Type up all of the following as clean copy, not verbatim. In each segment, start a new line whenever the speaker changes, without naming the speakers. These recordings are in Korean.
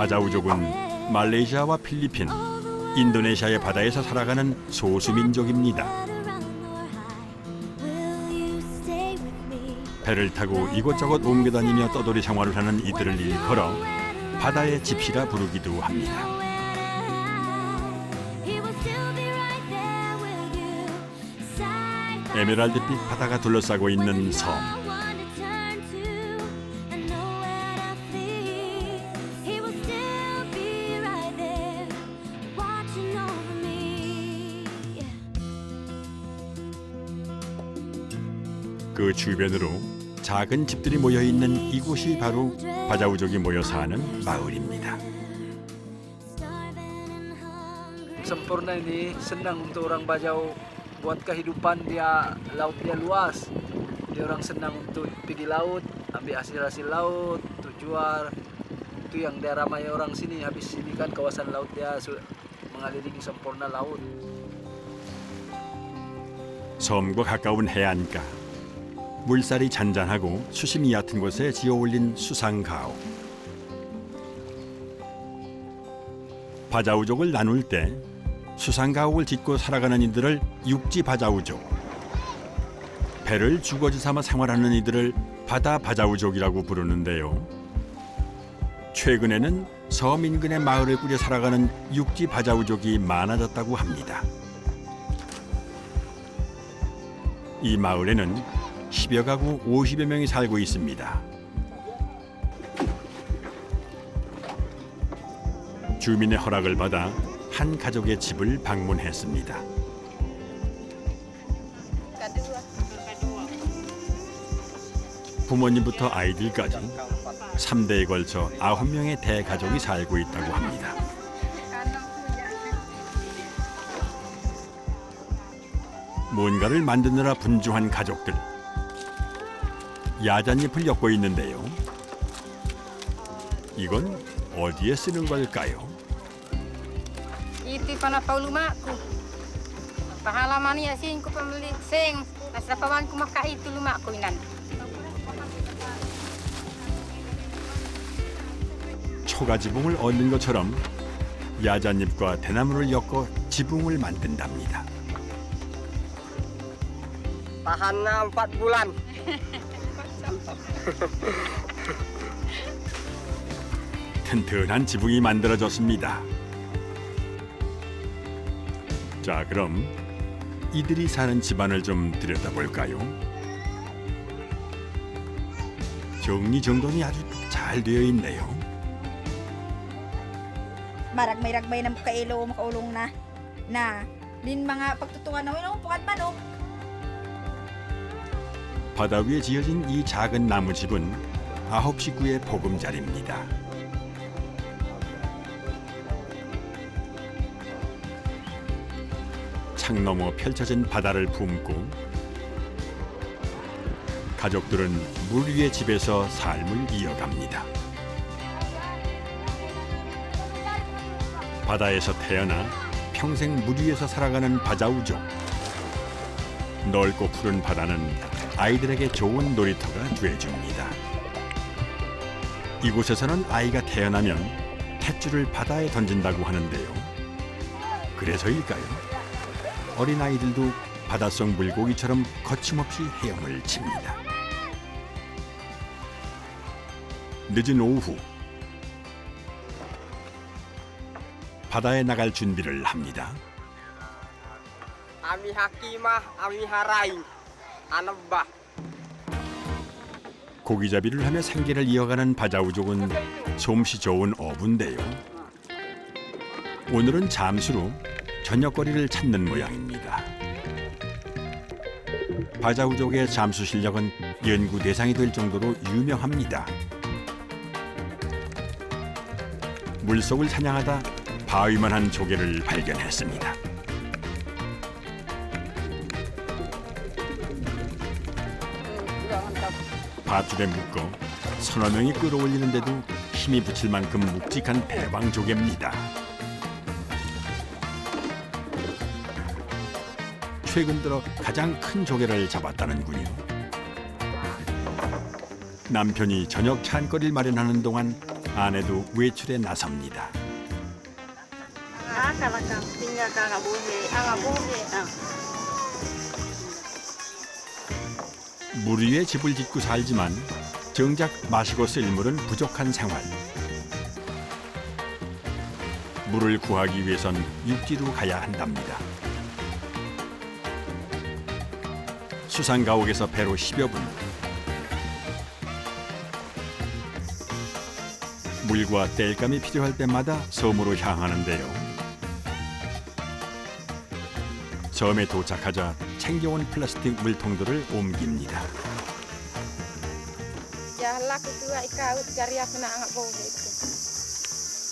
바자우족은 말레이시아와 필리핀, 인도네시아의 바다에서 살아가는 소수민족입니다. 배를 타고 이곳저곳 옮겨다니며 떠돌이 생활을 하는 이들을 일컬어 바다의 집시라 부르기도 합니다. 에메랄드빛 바다가 둘러싸고 있는 섬. 그 주변으로 작은 집들이 모여 있는 이곳이 바로 바자우족이 모여 사는 마을입니다.
Sempurna ini senang untuk orang Bajau buat kehidupan dia laut dia luas. Dia orang senang untuk pergi laut, ambil hasil-hasil laut, untuk jual. Itu yang daerah ramai orang sini. Habis sini kan kawasan laut dia mengelilingi sempurna laut.
섬과 가까운 해안가. 물살이 잔잔하고 수심이 얕은 곳에 지어올린 수상가옥. 바자우족을 나눌 때 수상가옥을 짓고 살아가는 이들을 육지 바자우족, 배를 주거지 삼아 생활하는 이들을 바다 바자우족이라고 부르는데요. 최근에는 섬 인근의 마을을 꾸려 살아가는 육지 바자우족이 많아졌다고 합니다. 이 마을에는 10여 가구 50여 명이 살고 있습니다. 주민의 허락을 받아 한 가족의 집을 방문했습니다. 부모님부터 아이들까지 3대에 걸쳐 9명의 대가족이 살고 있다고 합니다. 뭔가를 만드느라 분주한 가족들. 야잔잎을 엮고 있는데요. 이건 어디에 쓰는 걸까요?
Itu pana paulumaku. Pahalaman ya sing ko pamili sing nasa pawan ko maka itu lumaku inan.
초가 지붕을 얻는 것처럼 야잔잎과 대나무를 엮어 지붕을 만든답니다.
Tahannya 4 bulan.
튼튼한 지붕이 만들어졌습니다. 자, 그럼 이들이 사는 집안을 좀 들여다볼까요? 정리정돈이 아주 잘 되어 있네요.
Maragmay-ragbay ng kailo makaulong na din mga pagtutungan na wala pukad manok.
바다 위에 지어진 이 작은 나무집은 9식구의 보금자리입니다. 창 너머 펼쳐진 바다를 품고 가족들은 물 위의 집에서 삶을 이어갑니다. 바다에서 태어나 평생 물 위에서 살아가는 바자우족. 넓고 푸른 바다는 아이들에게 좋은 놀이터가 돼줍니다. 이곳에서는 아이가 태어나면 탯줄을 바다에 던진다고 하는데요. 그래서일까요? 어린아이들도 바닷속 물고기처럼 거침없이 헤엄을 칩니다. 늦은 오후, 바다에 나갈 준비를 합니다.
Ami hakimah, ami haraing, anabah.
고기잡이를 하며 생계를 이어가는 바자우족은 솜씨 좋은 어부인데요. 오늘은 잠수로 저녁거리를 찾는 모양입니다. 바자우족의 잠수 실력은 연구 대상이 될 정도로 유명합니다. 물속을 사냥하다 바위만한 조개를 발견했습니다. 밧줄에 묶어 서너 명이 끌어올리는데도 힘이 붙일 만큼 묵직한 대왕 조개입니다. 최근 들어 가장 큰 조개를 잡았다는군요. 남편이 저녁 찬거리를 마련하는 동안 아내도 외출에 나섭니다. 물 위에 집을 짓고 살지만 정작 마시고 쓸 물은 부족한 생활. 물을 구하기 위해선 육지로 가야 한답니다. 수산가옥에서 배로 10여 분. 물과 땔감이 필요할 때마다 섬으로 향하는데요. 섬에 도착하자 챙겨온 플라스틱 물통들을 옮깁니다.
Jalan itu ika cari aku nak angkat bau itu.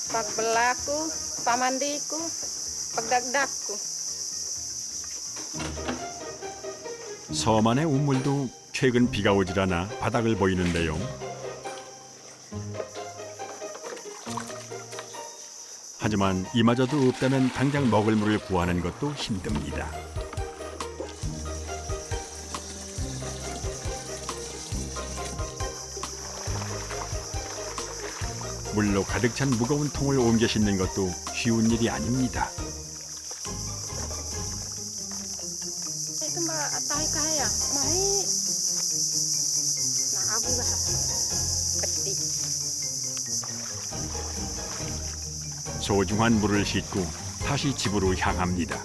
Pak belaku, pamandiku, pagdagdagku.
섬 안의 우물도 최근 비가 오질 않아 바닥을 보이는데요. 하지만 이마저도 없다면 당장 먹을 물을 구하는 것도 힘듭니다. 물로 가득 찬 무거운 통을 옮겨 싣는 것도 쉬운 일이 아닙니다.
Itu mbak tahu kaya, mai. Nah aku lah petik.
소중한 물을 싣고 다시 집으로 향합니다.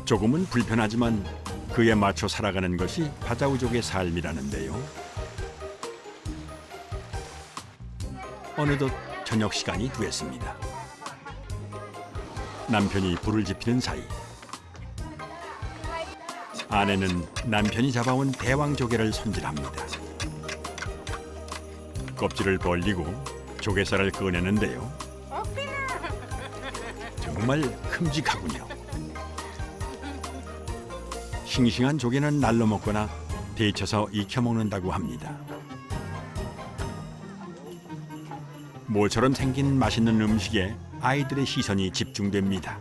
조금은 불편하지만 그에 맞춰 살아가는 것이 바자우족의 삶이라는데요. 어느덧 저녁 시간이 됐습니다. 남편이 불을 지피는 사이 아내는 남편이 잡아온 대왕조개를 손질합니다. 껍질을 벌리고 조개살을 꺼내는데요. 정말 큼직하군요. 싱싱한 조개는 날로 먹거나 데쳐서 익혀 먹는다고 합니다. 모처럼 생긴 맛있는 음식에 아이들의 시선이 집중됩니다.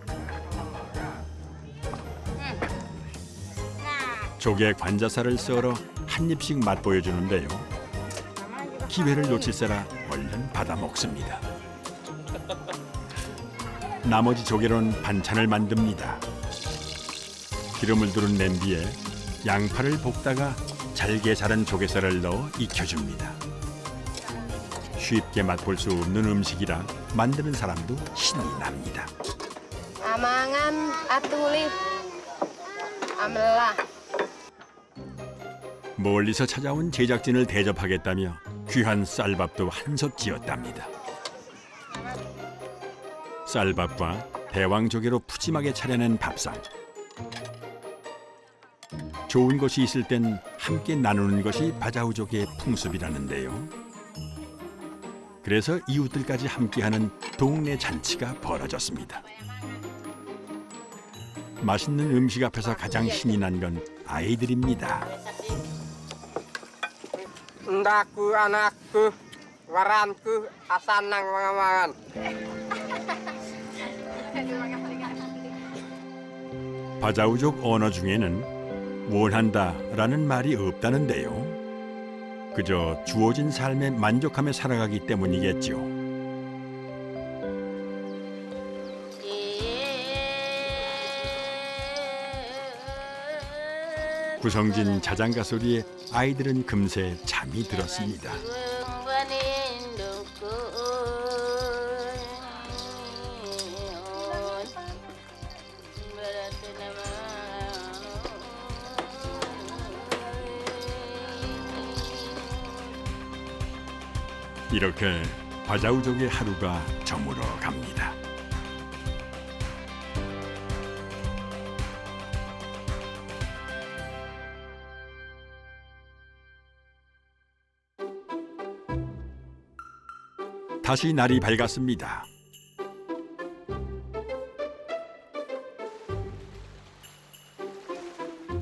조개 관자살을 썰어 한 입씩 맛보여주는데요. 기회를 놓칠세라 얼른 받아 먹습니다. 나머지 조개로는 반찬을 만듭니다. 기름을 두른 냄비에 양파를 볶다가 잘게 자른 조개살을 넣어 익혀줍니다. 쉽게 맛볼 수 없는 음식이라 만드는 사람도 신이 납니다.
Amangan atuli amlah.
멀리서 찾아온 제작진을 대접하겠다며 귀한 쌀밥도 한솥 지었답니다. 쌀밥과 대왕조개로 푸짐하게 차려낸 밥상. 좋은 것이 있을 땐 함께 나누는 것이 바자우족의 풍습이라는데요. 그래서 이웃들까지 함께하는 동네 잔치가 벌어졌습니다. 맛있는 음식 앞에서 가장 신이 난 건 아이들입니다.
Ndaku, anakku, waranku, asanang mangamangan.
바자우족 언어 중에는 원한다라는 말이 없다는데요. 그저 주어진 삶에 만족하며 살아가기 때문이겠죠. 구성진 자장가 소리에 아이들은 금세 잠이 들었습니다. 이렇게 바자우족의 하루가 저물어 갑니다. 다시 날이 밝았습니다.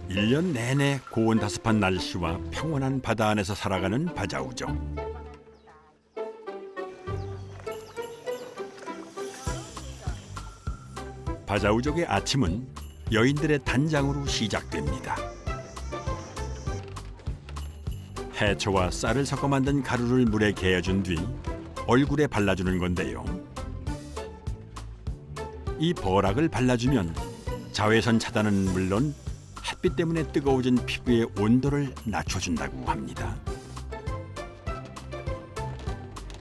일 년 내내 고온다습한 날씨와 평온한 바다 안에서 살아가는 바자우족. 바자우족의 아침은 여인들의 단장으로 시작됩니다. 해초와 쌀을 섞어 만든 가루를 물에 개어준 뒤 얼굴에 발라주는 건데요. 이 버락을 발라주면 자외선 차단은 물론 햇빛 때문에 뜨거워진 피부의 온도를 낮춰준다고 합니다.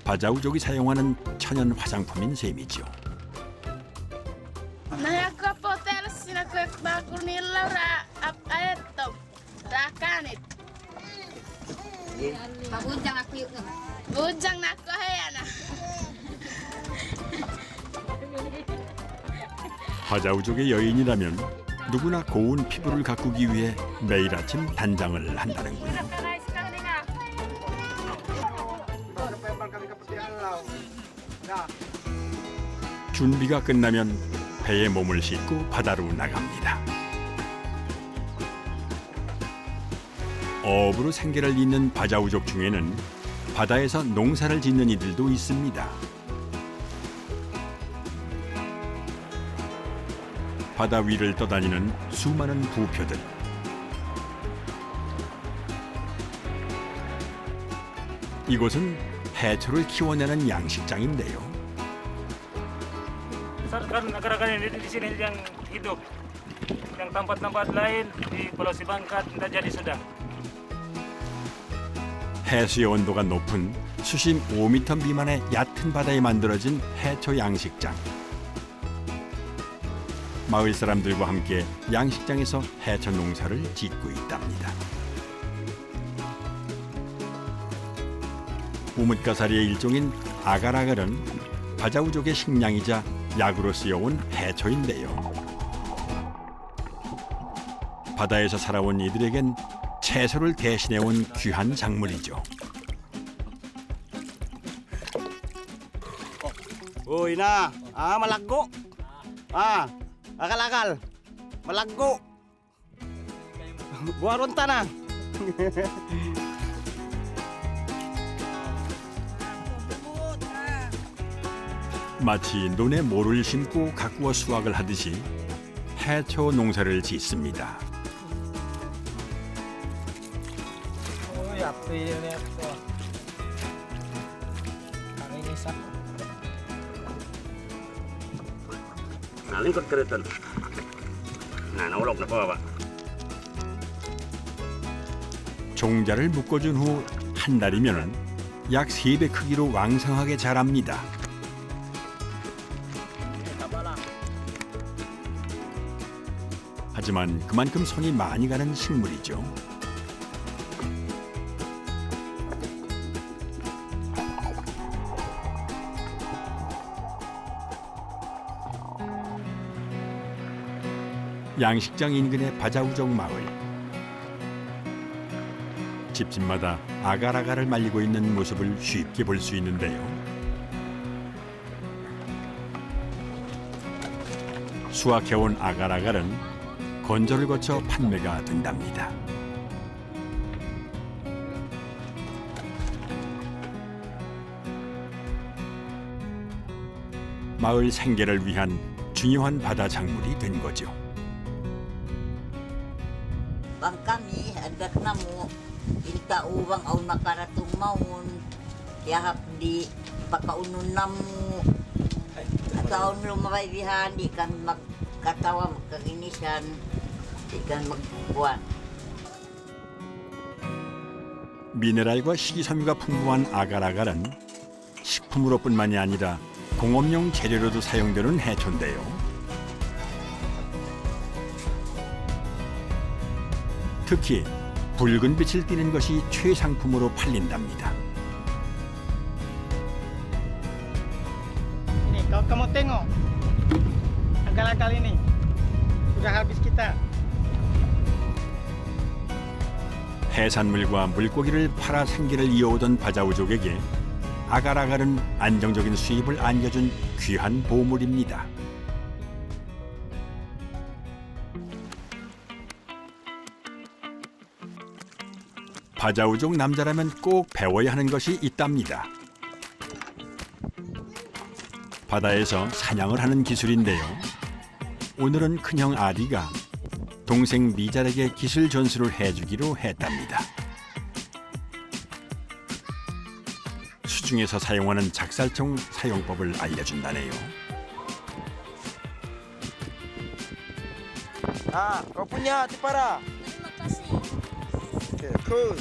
바자우족이 사용하는 천연 화장품인 셈이죠.
Nah aku hotel sina ko bakul nila ra aeto ra kanit.
Pabunjang ako yun.
Bujang na ko hayana.
바자우족의 여인이라면 누구나 고운 피부를 가꾸기 위해 매일 아침 단장을 한다는군요. 준비가 끝나면 배에 몸을 싣고 바다로 나갑니다. 어업으로 생계를 잇는 바자우족 중에는 바다에서 농사를 짓는 이들도 있습니다. 바다 위를 떠다니는 수많은 부표들. 이곳은 해초를 키워내는 양식장인데요.
Kan agar-agar yang di sini yang hidup, yang tempat-tempat lain di Pulau Sibangkat tidak jadi sudah.
해수의 온도가 높은 수심 5m 미만의 얕은 바다에 만들어진 해초 양식장. 마을 사람들과 함께 양식장에서 해초 농사를 짓고 있답니다. 우뭇가사리의 일종인 아갈아갈은 바자우족의 식량이자 약으로 쓰여온 해초인데요. 바다에서 살아온 이들에겐 채소를 대신해온 귀한 작물이죠.
Uy na, malago. Akal-akal. Malago. Buaron tanah.
마치 논에 모를 심고 가꾸어 수확을 하듯이 해초 농사를 짓습니다.
Nah, lingkod keretan. Nah, naulog na po ba?
종자를 묶어준 후 한 달이면 약 3배 크기로 왕성하게 자랍니다. 하지만 그만큼 손이 많이 가는 식물이죠. 양식장 인근의 바자우족 마을. 집집마다 아갈아갈을 말리고 있는 모습을 쉽게 볼 수 있는데요. 수확해온 아갈아갈은 건조를 거쳐 판매가 된답니다. 마을 생계를 위한 중요한 바다 작물이 된 거죠.
Bang kami, agak namo, inta uwang au nakaratung maun, yahap di pakaunon namo, taon lumabay bihan, di kan magkatawa, magkaginisan, di kan magbuwan.
미네랄과 식이섬유가 풍부한 아갈아갈은 식품으로뿐만이 아니라 공업용 재료로도 사용되는 해초인데요. 특히 붉은 빛을 띠는 것이 최상품으로 팔린답니다.
Ini kalau kamu tengok agal-agal ini sudah habis kita.
해산물과 물고기를 팔아 생계를 이어오던 바자우족에게 아갈아갈은 안정적인 수입을 안겨준 귀한 보물입니다. 바자우족 남자라면 꼭 배워야 하는 것이 있답니다. 바다에서 사냥을 하는 기술인데요. 오늘은 큰형 아디가 동생 미잘에게 기술 전수를 해주기로 했답니다. 수중에서 사용하는 작살총 사용법을 알려준다네요.
Ah, kau punya Tipara.
Terima kasih.
Okay, cool.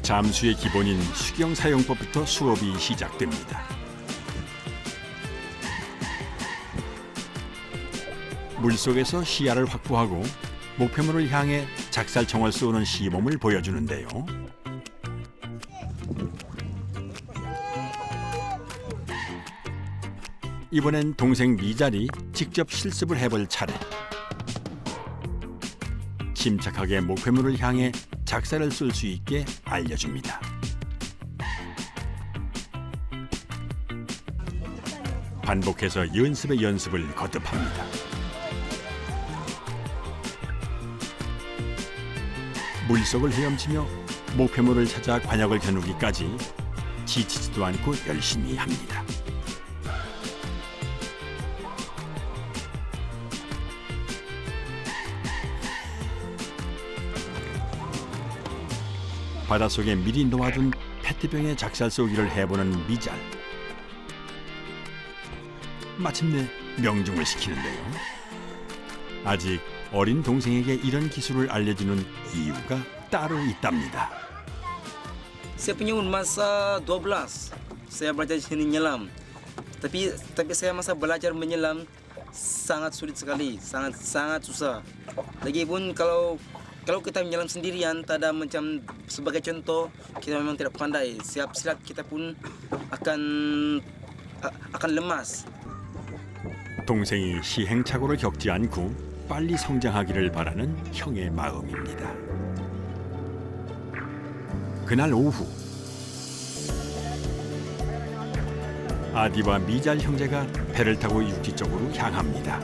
잠수의 기본인 수경 사용법부터 수업이 시작됩니다. 물속에서 시야를 확보하고 목표물을 향해 작살총을 쏘는 시범을 보여주는데요. 이번엔 동생 미잘이 직접 실습을 해볼 차례. 침착하게 목표물을 향해 작살을 쏠 수 있게 알려줍니다. 반복해서 연습의 연습을 거듭합니다. 물속을 헤엄치며 목표물을 찾아 관역을 겨누기까지 지치지도 않고 열심히 합니다. 바닷속에 미리 놓아둔 페트병에 작살 쏘기를 해보는 미잘. 마침내 명중을 시키는데요. 아직 어린 동생에게 이런 기술을 알려주는 이유가 따로 있답니다.
Saya punya masa 12 saya belajar seni menyelam. Tapi saya masa belajar menyelam sangat sulit sekali, sangat susah. Lagipun kalau kita menyelam sendirian, tak ada macam sebagai contoh kita memang tidak pandai. Siap-siap kita pun akan lemas.
동생이 시행착오를 겪지 않고 빨리 성장하기를 바라는 형의 마음입니다. 그날 오후 아디와 미잘 형제가 배를 타고 육지 쪽으로 향합니다.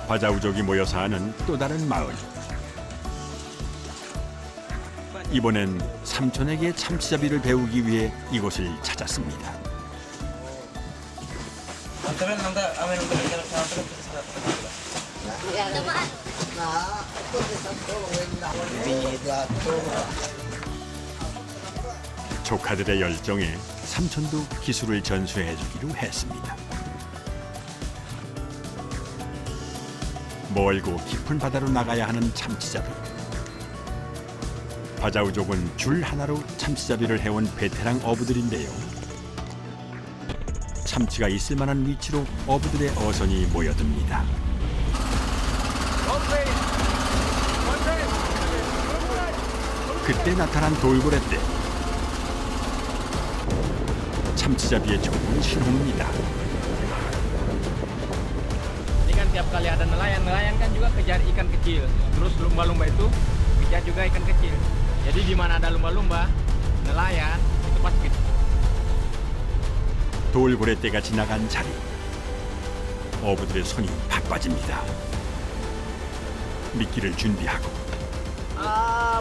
바자우족이 모여 사는 또 다른 마을. 이번엔 삼촌에게 참치잡이를 배우기 위해 이곳을 찾았습니다. 조카들의 열정에 삼촌도 기술을 전수해주기로 했습니다. 멀고 깊은 바다로 나가야 하는 참치잡이. 바자우족은 줄 하나로 참치잡이를 해온 베테랑 어부들인데요. 참치가 있을 만한 위치로 어부들의 어선이 모여듭니다. 그때 나타난 돌고래떼. 참치잡이의 좋은 신호입니다.
Tiap kali ada nelayan kan juga kejar ikan kecil. Terus lumba-lumba itu kejar juga ikan kecil. Jadi di mana ada lumba-lumba, nelayan itu pasti.
돌고래떼가 지나간 자리. 어부들의 손이 바빠집니다. 미끼를 준비하고.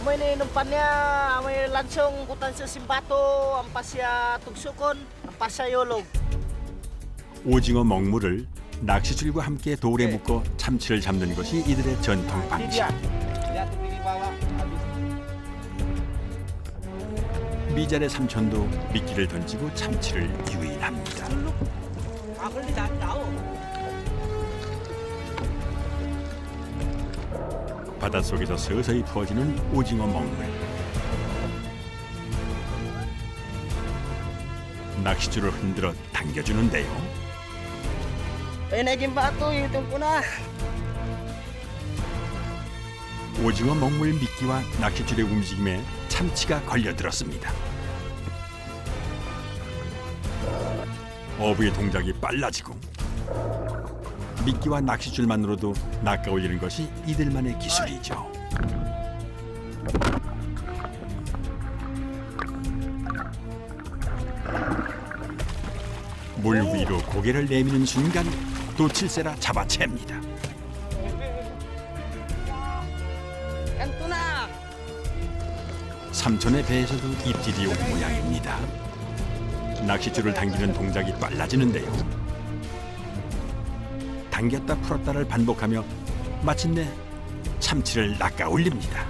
May ini umpannya, may langsung kutan sa simbato, ampasya tugsukon, ampasya yolog.
오징어 먹물을 낚시줄과 함께 돌에 묶어 참치를 잡는 것이 이들의 전통 방식. 미잘의 삼촌도 미끼를 던지고 참치를 유인합니다. 바닷속에서 서서히 퍼지는 오징어 먹물. 낚시줄을 흔들어 당겨주는데요.
Naging bato, itong ko na.
오징어 먹물 미끼와 낚시줄의 움직임에 참치가 걸려들었습니다. 어부의 동작이 빨라지고 미끼와 낚시줄만으로도 낚아올리는 것이 이들만의 기술이죠. 물 위로 고개를 내미는 순간 도칠새라 잡아챕니다. 삼촌의 배에서도 입질이 온 모양입니다. 낚싯줄을 당기는 동작이 빨라지는데요. 당겼다 풀었다를 반복하며 마침내 참치를 낚아 올립니다.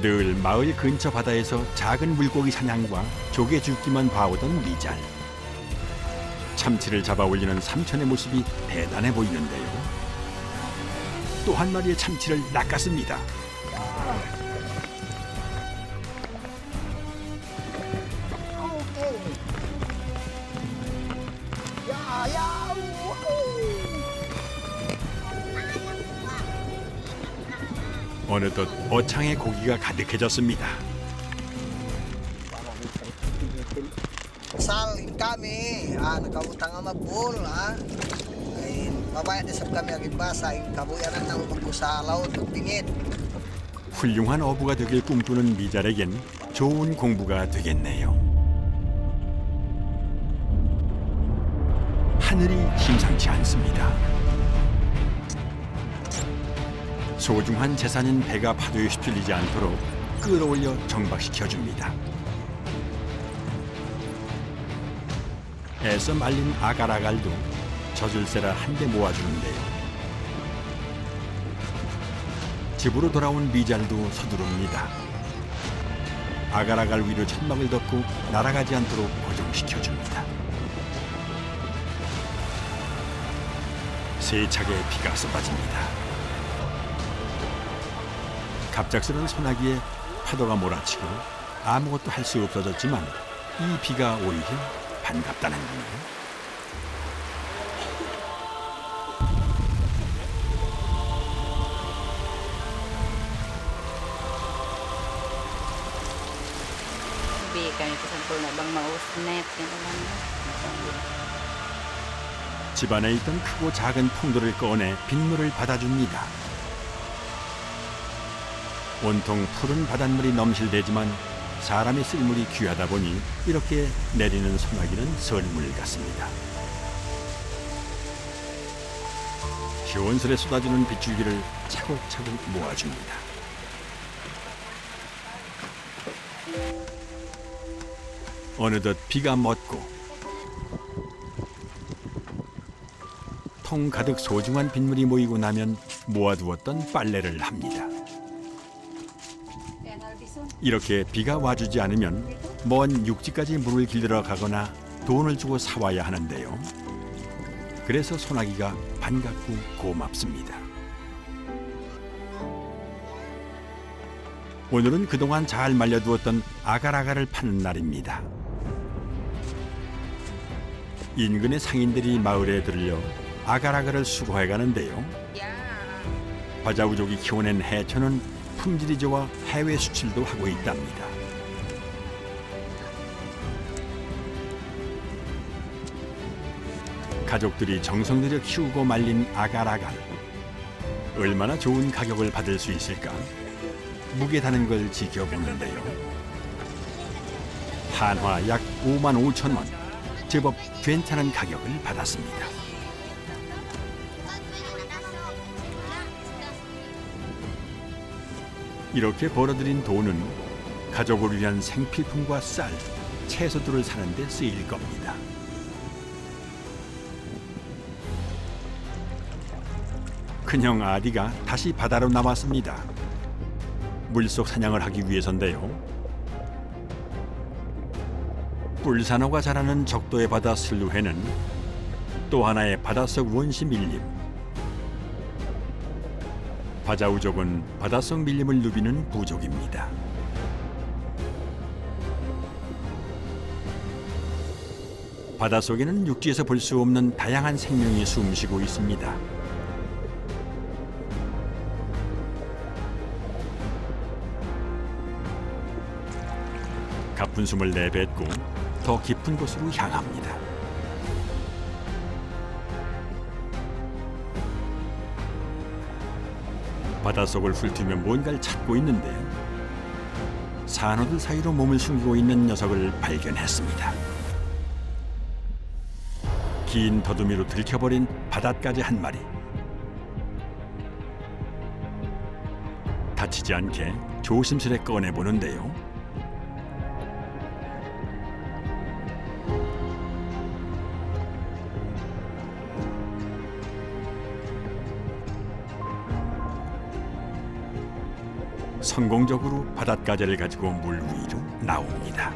늘 마을 근처 바다에서 작은 물고기 사냥과 조개 줍기만 봐오던 미잘. 참치를 잡아 올리는 삼촌의 모습이 대단해 보이는데요. 또 한 마리의 참치를 낚았습니다. 어느덧 어창에 고기가 가득해졌습니다.
Sal kami, nakabutang ang mabul, ay babayad isap kami ang ibasa, ay kabuyanan ng magkusalaw at pingit.
훌륭한 어부가 되길 꿈꾸는 미잘에겐 좋은 공부가 되겠네요. 하늘이 심상치 않습니다. 소중한 재산인 배가 파도에 휩쓸리지 않도록 끌어올려 정박시켜줍니다. 애써 말린 아갈아갈도 젖을세라 한 대 모아주는데요. 집으로 돌아온 미잘도 서두릅니다. 아갈아갈 위로 천막을 덮고 날아가지 않도록 고정시켜줍니다. 세차게 비가 쏟아집니다. 갑작스런 소나기에 파도가 몰아치고 아무것도 할 수 없어졌지만 이 비가 오히려 반갑다는군요. 집안에 있던 크고 작은 통도를 꺼내 빗물을 받아줍니다. 온통 푸른 바닷물이 넘실대지만 사람이 쓸 물이 귀하다 보니 이렇게 내리는 소나기는 선물 같습니다. 시원스레 쏟아지는 빗줄기를 차곡차곡 모아줍니다. 어느덧 비가 멎고 통 가득 소중한 빗물이 모이고 나면 모아두었던 빨래를 합니다. 이렇게 비가 와주지 않으면 먼 육지까지 물을 길들여 가거나 돈을 주고 사와야 하는데요. 그래서 소나기가 반갑고 고맙습니다. 오늘은 그동안 잘 말려두었던 아갈아갈을 파는 날입니다. 인근의 상인들이 마을에 들려 아갈아갈을 수거해 가는데요. 바자우족이 키워낸 해초는 품질이 좋아 해외 수출도 하고 있답니다. 가족들이 정성 들여 키우고 말린 아갈아갈. 얼마나 좋은 가격을 받을 수 있을까? 무게 다는 걸 지켜보는데요. 한화 약 55,000원. 제법 괜찮은 가격을 받았습니다. 이렇게 벌어들인 돈은 가족을 위한 생필품과 쌀, 채소들을 사는 데 쓰일 겁니다. 큰형 아디가 다시 바다로 나왔습니다. 물속 사냥을 하기 위해서인데요. 뿔산호가 자라는 적도의 바다 슬루회는 또 하나의 바닷속 원시 밀림. 바자우족은 바닷속 밀림을 누비는 부족입니다. 바닷속에는 육지에서 볼 수 없는 다양한 생명이 숨쉬고 있습니다. 가쁜 숨을 내뱉고 더 깊은 곳으로 향합니다. 바닷속을 훑으며 뭔가를 찾고 있는데 산호들 사이로 몸을 숨기고 있는 녀석을 발견했습니다. 긴 더듬이로 들켜버린 바닷가재 한 마리. 다치지 않게 조심스레 꺼내보는데요. 성공적으로 바닷가재를 가지고 물 위로 나옵니다.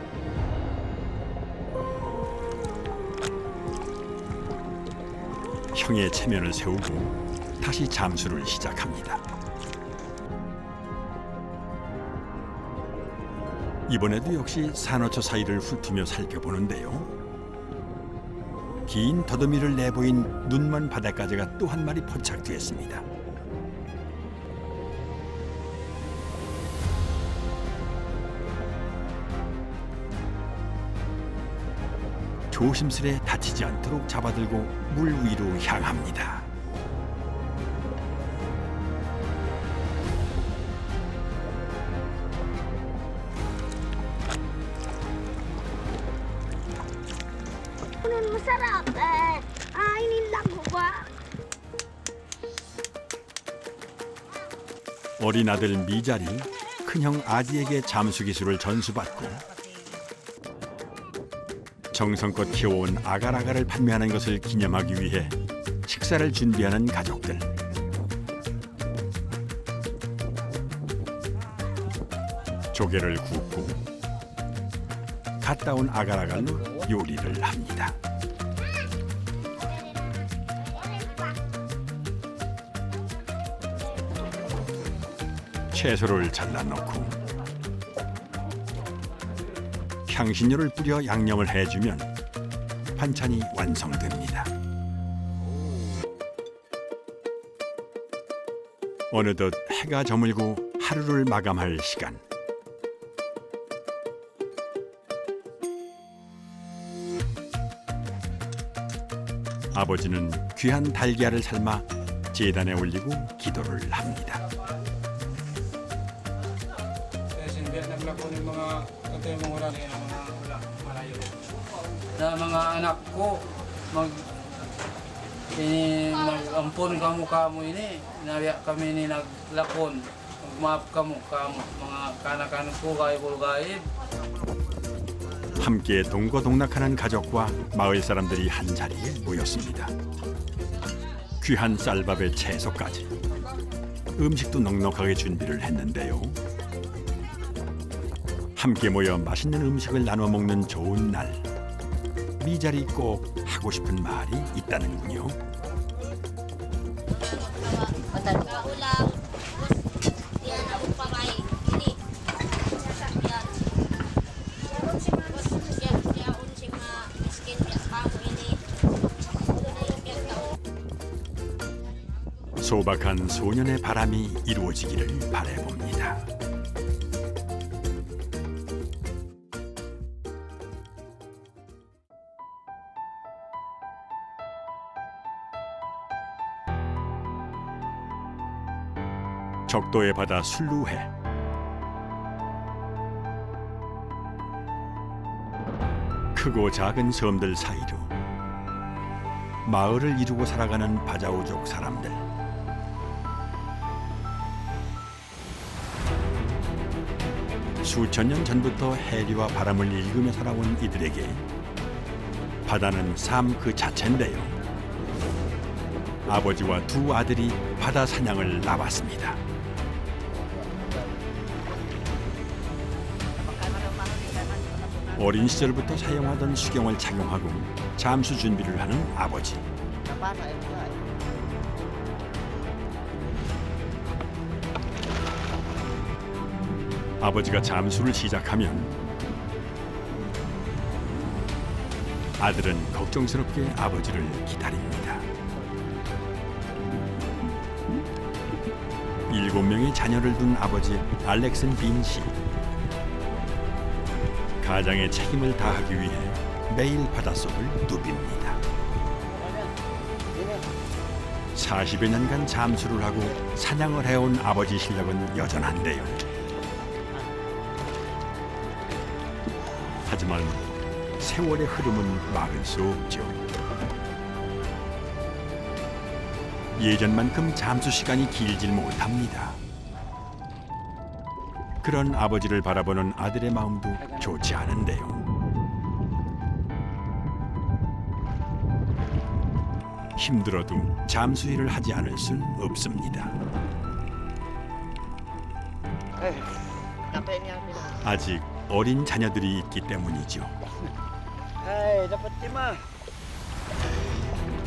형의 체면을 세우고 다시 잠수를 시작합니다. 이번에도 역시 산호초 사이를 훑으며 살펴보는데요. 긴 더듬이를 내보인 눈먼 바닷가재가 또 한 마리 포착되었습니다. 조심스레 다치지 않도록 잡아들고 물 위로 향합니다.
Masarap eh. Ini lagu ba?
어린 아들 미자리 큰형 아지에게 잠수 기술을 전수받고 정성껏 키워온 아가라가를 판매하는 것을 기념하기 위해 식사를 준비하는 가족들. 조개를 굽고 갓 따온 아가라갈로 요리를 합니다. 채소를 잘라놓고 향신료를 뿌려 양념을 해주면 반찬이 완성됩니다. 어느덧 해가 저물고 하루를 마감할 시간. 아버지는 귀한 달걀을 삶아 제단에 올리고 기도를 합니다.
Na mga anak ko, nag-ampon kamo ini, nabiya kami ni naglapon, magmaap kamo, mga kanak-kanak ko, gaib.
함께 동거동락하는 가족과 마을 사람들이 한자리에 모였습니다. 귀한 쌀밥에 채소까지, 음식도 넉넉하게 준비를 했는데요. 함께 모여 맛있는 음식을 나눠 먹는 좋은 날. 미자리 꼭 하고 싶은 말이 있다는군요. 소박한 소년의 바람이 이루어지기를 바라봅니다. 적도의 바다 술루해. 크고 작은 섬들 사이로 마을을 이루고 살아가는 바자우족 사람들. 수천 년 전부터 해류와 바람을 일구며 살아온 이들에게 바다는 삶 그 자체인데요. 아버지와 두 아들이 바다 사냥을 나왔습니다. 어린 시절부터 사용하던 수경을 착용하고 잠수 준비를 하는 아버지. 아버지가 잠수를 시작하면 아들은 걱정스럽게 아버지를 기다립니다. 7명의 자녀를 둔 아버지 알렉슨 빈 씨. 가장의 책임을 다하기 위해 매일 바닷속을 누빕니다. 40여 년간 잠수를 하고 사냥을 해온 아버지 실력은 여전한데요. 하지만 세월의 흐름은 막을 수 없죠. 예전만큼 잠수 시간이 길질 못합니다. 그런 아버지를 바라보는 아들의 마음도 좋지 않은데요. 힘들어도 잠수 일을 하지 않을 순 없습니다. 아직 어린 자녀들이 있기 때문이죠.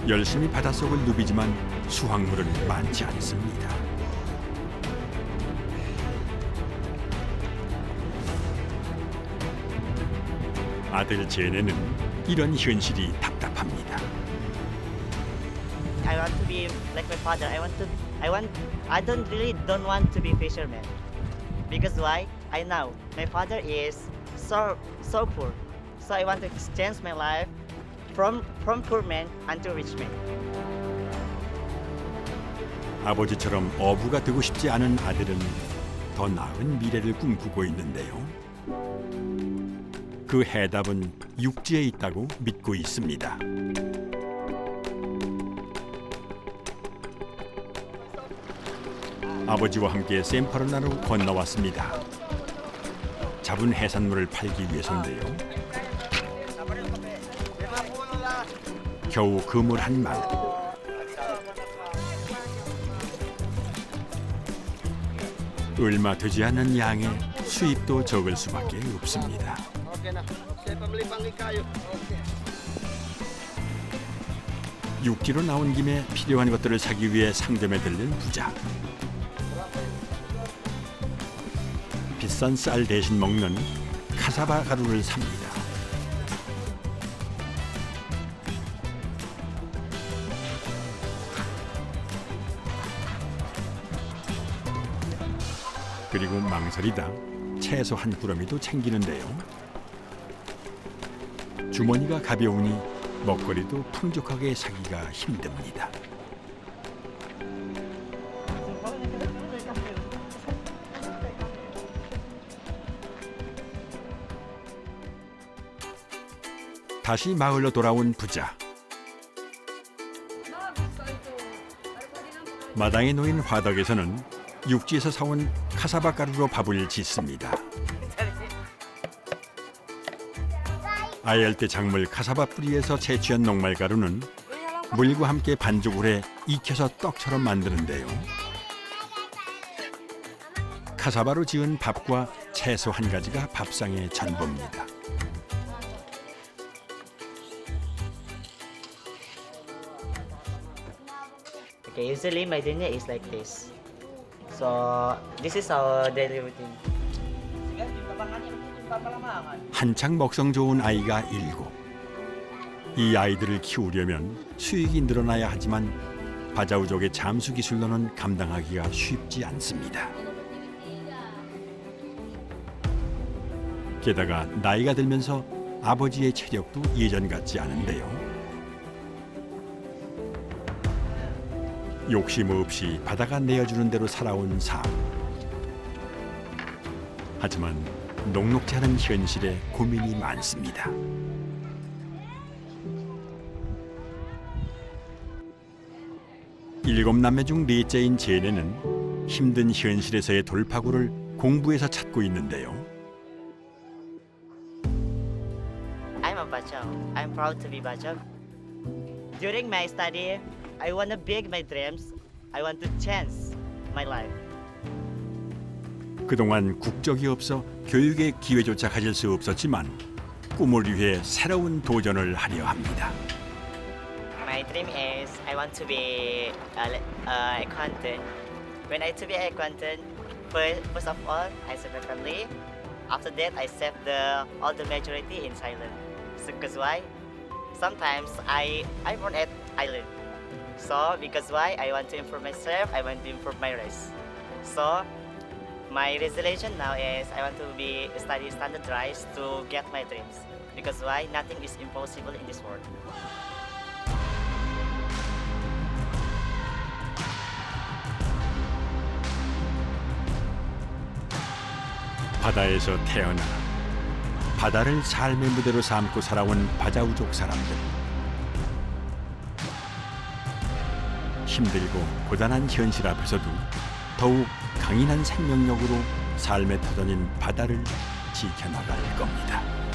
열심히 바닷속을 누비지만 수확물은 많지 않습니다. 아들 제네는 이런 현실이 답답합니다.
I want to be like my father. I don't want to be fisherman. Because why? I know my father is so poor. So I want to exchange my life from poor man unto rich man.
아버지처럼 어부가 되고 싶지 않은 아들은 더 나은 미래를 꿈꾸고 있는데요. 그 해답은 육지에 있다고 믿고 있습니다. 아버지와 함께 샘퍼르나로 건너왔습니다. 잡은 해산물을 팔기 위해서인데요. 겨우 그물 한 말. 얼마 되지 않는 양의 수입도 적을 수밖에 없습니다. 육지로 나온 김에 필요한 것들을 사기 위해 상점에 들른 부자. 비싼 쌀 대신 먹는 카사바 가루를 삽니다. 그리고 망설이다 채소 한 꾸러미도 챙기는데요. 주머니가 가벼우니 먹거리도 풍족하게 사기가 힘듭니다. 다시 마을로 돌아온 부자. 마당에 놓인 화덕에서는 육지에서 사온 카사바 가루로 밥을 짓습니다. 아열대 작물 카사바 뿌리에서 채취한 녹말 가루는 물과 함께 반죽을 해 익혀서 떡처럼 만드는데요. 카사바로 지은 밥과 채소 한 가지가 밥상의 전부입니다.
Okay, usually my dinner is like this. So this is our daily routine.
한창 먹성 좋은 아이가 7. 이 아이들을 키우려면 수익이 늘어나야 하지만 바자우족의 잠수 기술로는 감당하기가 쉽지 않습니다. 게다가 나이가 들면서 아버지의 체력도 예전 같지 않은데요. 욕심 없이 바다가 내어주는 대로 살아온 삶. 하지만 녹록지 않은 현실에 고민이 많습니다. 일곱 남매 중 넷째인 제네는 힘든 현실에서의 돌파구를 공부에서 찾고 있는데요.
I'm a Bajau. I'm proud to be Bajau. During my study, I want to big my dreams. I want to change my life.
그동안 국적이 없어 교육의 기회조차 가질 수 없었지만 꿈을 위해 새로운 도전을 하려 합니다.
My dream is I want to be a accountant. When I to be an accountant, first of all, I save my family. After that, I save all the majority in Thailand. So, because why? Sometimes I born at island. So because why? I want to improve myself. I want to improve my race. So my resolution now is I want to be study standardized to get my dreams. Because why? Nothing is impossible in this world.
바다에서 태어나 바다를 삶의 무대로 삼고 살아온 바자우족 사람들. 힘들고 고단한 현실 앞에서도 더욱 강인한 생명력으로 삶의 터전인 바다를 지켜나갈 겁니다.